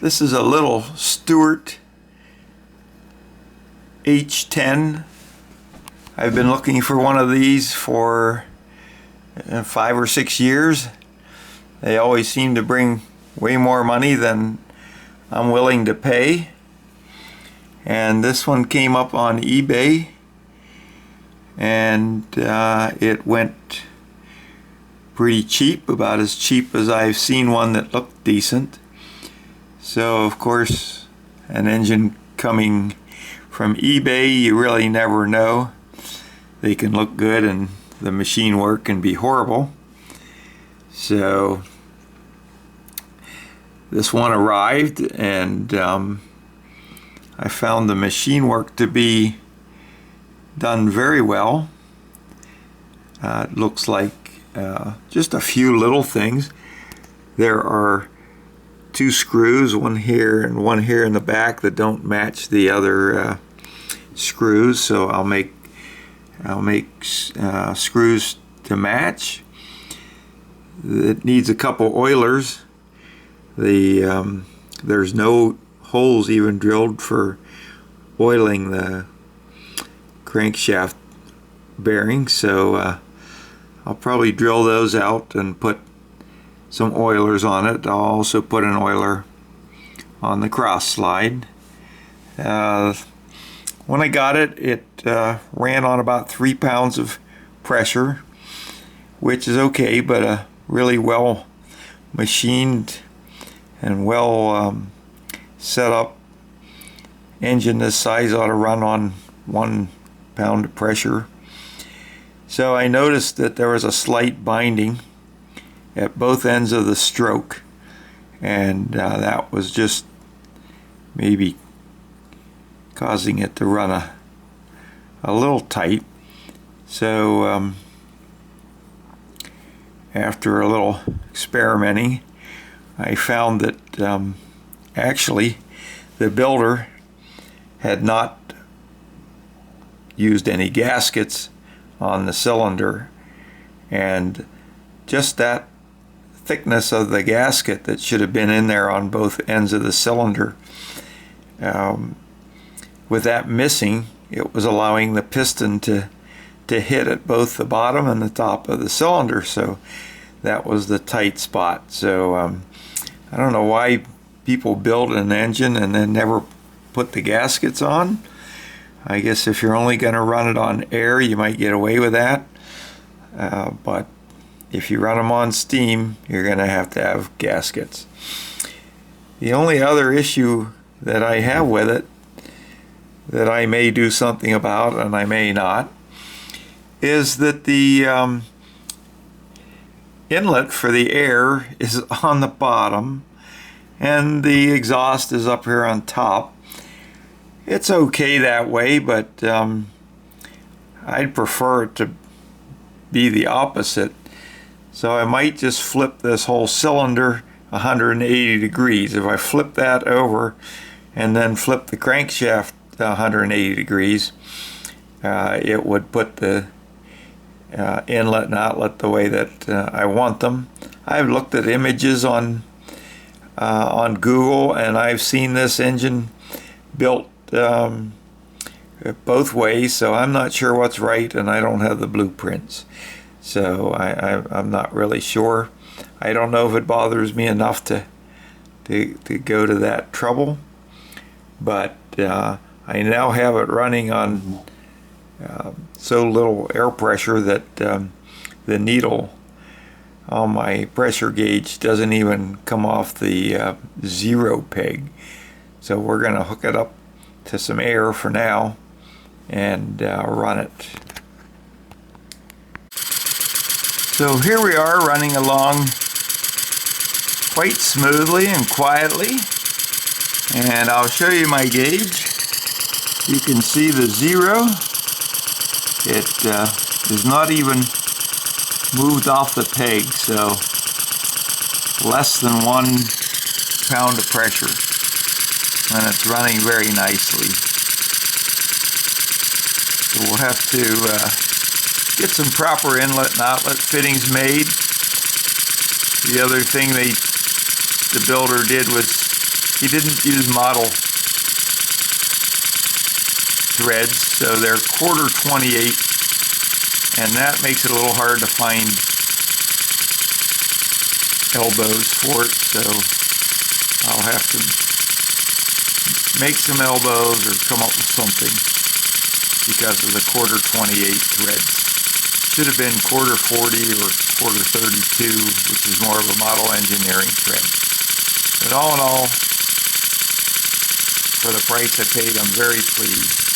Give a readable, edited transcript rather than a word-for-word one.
This is a little Stuart H10. I've been looking for one of these for 5 or 6 years. They always seem to bring way more money than I'm willing to pay. And this one came up on eBay, and it went pretty cheap, about as cheap as I've seen one that looked decent. So of course, an engine coming from eBay, you really never know. They can look good and the machine work can be horrible. So this one arrived, and I found the machine work to be done very well. It looks like just a few little things. There are 2 screws, one here and one here in the back, that don't match the other screws, so I'll make screws to match. It needs a couple oilers. There's no holes even drilled for oiling the crankshaft bearings, so I'll probably drill those out and put some oilers on it. I'll also put an oiler on the cross slide. When I got it, it ran on about 3 pounds of pressure, which is okay, but a really well machined and well set up engine this size ought to run on 1 pound of pressure. So I noticed that there was a slight binding at both ends of the stroke, and that was just maybe causing it to run a little tight. So after a little experimenting, I found that actually the builder had not used any gaskets on the cylinder, and just that thickness of the gasket that should have been in there on both ends of the cylinder, with that missing, it was allowing the piston to hit at both the bottom and the top of the cylinder. So that was the tight spot. So I don't know why people build an engine and then never put the gaskets on. I guess if you're only going to run it on air, you might get away with that, but if you run them on steam, you're going to have gaskets. The only other issue that I have with it, that I may do something about and I may not, is that the inlet for the air is on the bottom and the exhaust is up here on top. It's okay that way, but I'd prefer it to be the opposite. So I might just flip this whole cylinder 180 degrees. If I flip that over and then flip the crankshaft 180 degrees, it would put the inlet and outlet the way that I want them. I've looked at images on Google, and I've seen this engine built both ways, so I'm not sure what's right, and I don't have the blueprints. So I'm not really sure. I don't know if it bothers me enough to go to that trouble, but I now have it running on so little air pressure that the needle on my pressure gauge doesn't even come off the 0 peg. So we're going to hook it up to some air for now and run it. So here we are running along quite smoothly and quietly, and I'll show you my gauge. You can see the 0. It is not even moved off the peg, so less than 1 pound of pressure, and it's running very nicely. So we'll have to get some proper inlet and outlet fittings made. The other thing the builder did was he didn't use model threads, so they're 1/4 28, and that makes it a little hard to find elbows for it, so I'll have to make some elbows or come up with something because of the 1/4 28 threads. Should have been 1/4 40 or 1/4 32, which is more of a model engineering thread. But all in all, for the price I paid, I'm very pleased.